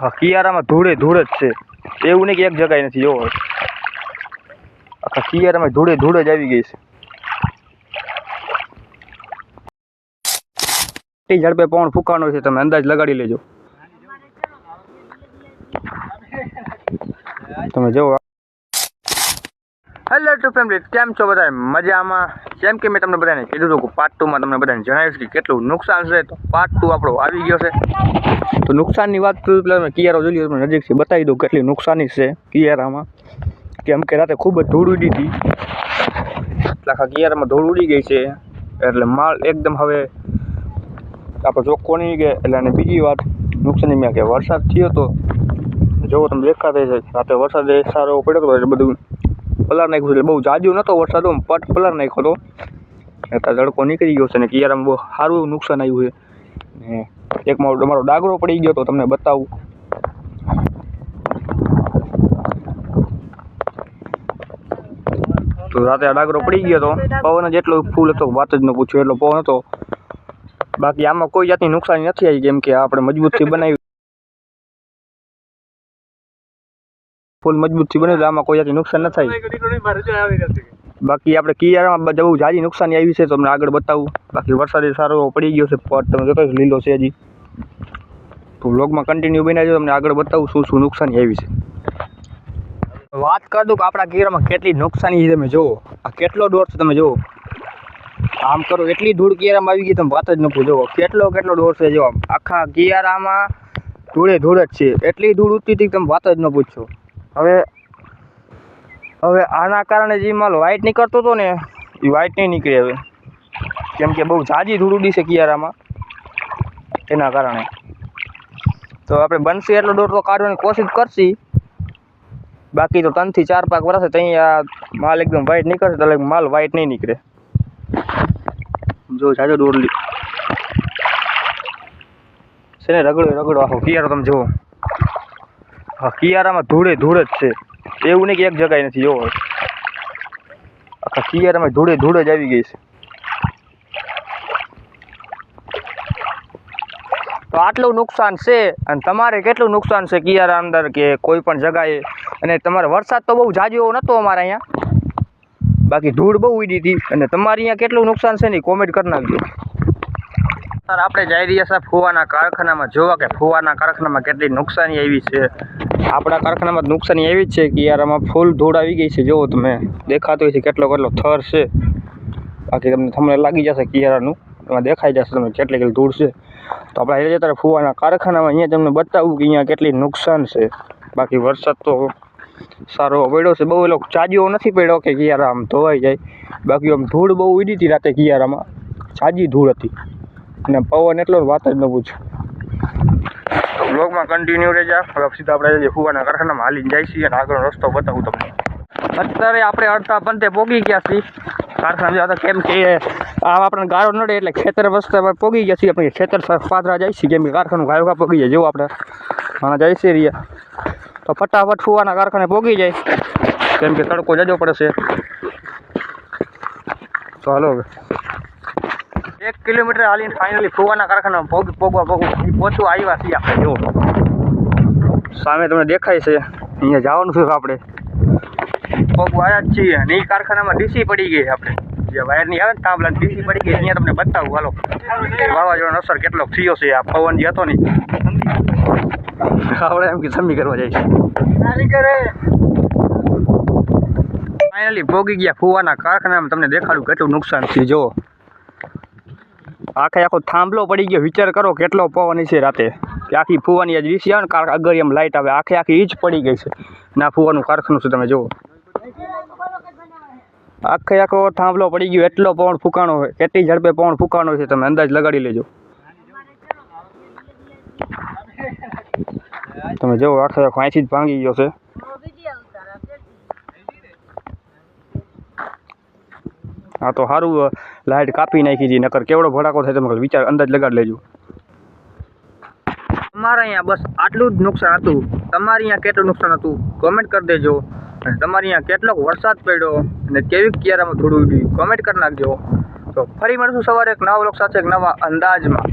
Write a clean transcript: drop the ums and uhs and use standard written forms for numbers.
હા, કિયારામાં ધૂળે ધૂળ જ છે, એવું નહીં કે એક જગ્યાએ નથી. જોવો આખા કિયારામાં ધૂળે ધૂળ જ આવી ગઈ છે. કેટલી ઝડપે પવન ફૂંકાણો છે તમે અંદાજ લગાડી લેજો. તમે જુઓ. હેલો ટુ ફેમિલી, કેમ છો બધા? મજામાં? જેમ કે મેં તમને બધાને કીધું હતું કે પાર્ટ 2 માં તમને બધાને જણાવીશ કે કેટલું નુકસાન છે. તો પાર્ટ 2 આપણો આવી ગયો છે. તો નુકસાનની વાત કરું એટલે કિયારો જોઈ લો, તમને નજીકથી બતાવી દઉં કેટલી નુકસાની છે કિયારામાં. કેમ કે રાતે ખૂબ જ ધૂળ ઉડી હતી, આખા કિયારામાં ધૂળ ઉડી ગઈ છે. એટલે માલ એકદમ હવે આપણે ચોખ્ખો નહીં ગયો. એટલે અને બીજી વાત નુકસાની મેં કે વરસાદ થયો હતો, જોવો તમે દેખાતા છે. રાતે વરસાદ સારો પડ્યો હતો એટલે બધું પલાર નાખ્યું છે. એટલે બહુ જાજો નહોતો વરસાદ, પટ પલાર નાખ્યો હતો. એટલે તડકો નીકળી ગયો છે ને કિયારામાં બહુ સારું એવું નુકસાન આવ્યું છે. ને એક અમારો ડાગરો પડી ગયો તો તમને બતાવું. તો રાતે આ ડાગરો પડી ગયો હતો, પવન જ એટલો ફૂલ હતો, વાત જ ન પૂછ્યો, એટલો પવન હતો. બાકી આમાં કોઈ જાતની નુકસાની નથી આવી, કેમ કે આપણે મજબૂતથી બનાવી, ફૂલ મજબૂતથી બનાવી, આમાં કોઈ જાતની નુકસાન ન થાય. બાકી આપણે કિયારામાં બહુ જાજી નુકસાની આવી છે, તમને આગળ બતાવું. બાકી વરસાદ સારો પડી ગયો છે, પટ તમે જોતો લીલો છે હજી. તો વ્લોગમાં કન્ટિન્યુ બનાવજો, તમને આગળ બતાવું શું શું નુકસાની આવી છે. વાત કરી દઉં કે આપણા કિયારામાં કેટલી નુકસાની છે. તમે જુઓ આ કેટલો દોર છે, તમે જુઓ આમ કરો એટલી ધૂળ કિયારામાં આવી ગઈ, તમે વાત જ ન પૂછો. કેટલો દોર છે. જો આખા કિયારામાં ધૂળે ધૂળ જ છે, એટલી ધૂળ ઉડતી હતી તમે વાત જ ન પૂછો. હવે આના કારણે જે માલ વ્હાઇટ નીકળતો હતો ને એ વ્હાઇટ નહીં નીકળે હવે, કેમ કે બહુ ઝાઝી ધૂળ ઉડી છે કિયારામાં, એના કારણે. તો આપણે બનશે એટલો દોર તો કાઢવાની કોશિશ કરશી. બાકી તો 3 થી 4 પાક વરસે ત્યાં આ માલ એકદમ વ્હાઇટ નીકળશે, એટલે માલ વ્હાઇટ નહીં નીકળે. જો ઝાઝો દોર છે ને, રગડો આખો કિયારો તમે જુઓ. હા, કિયારામાં ધૂળે ધૂળ જ છે, એવું નહીં કે એક જગ્યાએ નથી. જોવો આખા કિયારામાં ધૂળે ધૂળ જ આવી ગઈ છે. તો આટલું નુકસાન છે. અને તમારે કેટલું નુકસાન છે કિયારા અંદર કે કોઈ પણ જગાએ? અને તમારે વરસાદ તો બહુ જાજો એવો નહોતો અમારે અહીંયા, બાકી ધૂળ બહુ ઉડી હતી. અને તમારે અહીંયા કેટલું નુકસાન છે ને કોમેન્ટ કરી નાખજો. સર આપણે જઈ રહ્યા છીએ ફુવાના કારખાનામાં જોવા કે ફુવાના કારખાનામાં કેટલી નુકસાની આવી છે. આપણા કારખાનામાં નુકસાની એવી જ છે કે કિયારામાં ફૂલ ધૂળ આવી ગઈ છે. જુઓ તમે દેખાતો હોય છે કેટલો થર છે. બાકી તમને લાગી જશે કિયારાનું, એમાં દેખાઈ જશે તમને કેટલી ધૂળ છે. તો આપણે અત્યારે ફુવાના કારખાનામાં અહીંયા તમને બતાવું કે અહીંયા કેટલી નુકસાન છે. બાકી વરસાદ તો સારો પડ્યો છે, બહુ એલો જાજો નથી પડ્યો કે કિયારા આમ ધોવાઈ જાય. બાકી આમ ધૂળ બહુ ઉડી હતી રાતે કિયારામાં, જાજી ધૂળ હતી. અને પવન એટલો વાત જ ન પૂછો. તો બ્લોગમાં કન્ટિન્યુ રહેજા. હવે સીધા આપણે ફુવાના કારખાનામાં હાલીને જાય છીએ અને આગળનો રસ્તો બતાવું તમને. અત્યારે આપણે અડધા પંથે પહોંચી ગયા છીએ કારખાના, કેમ કે આપણને ગાળો નડે એટલે ખેતર રસ્તે પહોંચી ગયા છીએ. આપણે ખેતર પાદરા જાય છીએ, કેમ કે કારખાનું ગાયો પહોંચી જાય. જેવું આપણે માણા જાય છે રહ્યા તો ફટાફટ ફુવાના કારખાને પહોંચી જાય, કેમ કે તડકો જાજો પડે છે. તો હાલો હવે 1 કિલોમીટર હાલીને ફાઇનલી ફુવાના કારખાનામાં પહોંચવા આવ્યા છીએ આપણે. જુઓ સામે તમને દેખાય છે, અહીંયા જવાનું છે આપણે. પહોંચવા આવ્યા જ છીએ અને એ કારખાનામાં ડીસી પડી ગઈ. આપણે જે વાયરની આવે ને તાંબલા ડીસી પડી ગઈ, અહીંયા તમને બતાવું. હાલો વાવાઝોડાનો અસર કેટલો થયો છે. આ પવન જે હતો ને આપણે એમ કે સમી કરવા જાય છે. ફાઇનલી પહોંચી ગયા ફુવાના કારખાનામાં. તમને દેખાડું કેટલું નુકસાન છે. જો આખો થાંભલો પડી ગયો. વિચાર કરો કેટલો પવન છે રાતે, કે આખી ફુવાની આજ ડીસી આવે ને આગળ એમ લાઇટ આવે, આખી ઈ જ પડી ગઈ છે. ના ફુવાનું કારખાનું છે, તમે જુઓ આખો થાંભલો પડી ગયો. એટલો પવન ફૂંકાણો હોય, કેટલી ઝડપે પવન ફૂંકાણો છે તમે અંદાજ લગાડી લેજો. તમે જુઓ આખો અહીંથી જ ભાંગી ગયો છે. હા તો સારું લાઇટ કાપી નાખી હતી, નકર કેવડો ભડાકો થાય તમે વિચાર અંદાજ લગાડી લેજો. તમારે અહીંયા બસ આટલું જ નુકસાન હતું. તમારે અહીંયા કેટલું નુકસાન હતું કોમેન્ટ કરી દેજો. અને તમારે અહીંયા કેટલોક વરસાદ પડ્યો અને કેવી કિયારામાં ધૂળ ઉડી કોમેન્ટ કરી નાખજો. તો ફરી મળશું સવારે એક નવા વ્લોગ સાથે, એક નવા અંદાજમાં.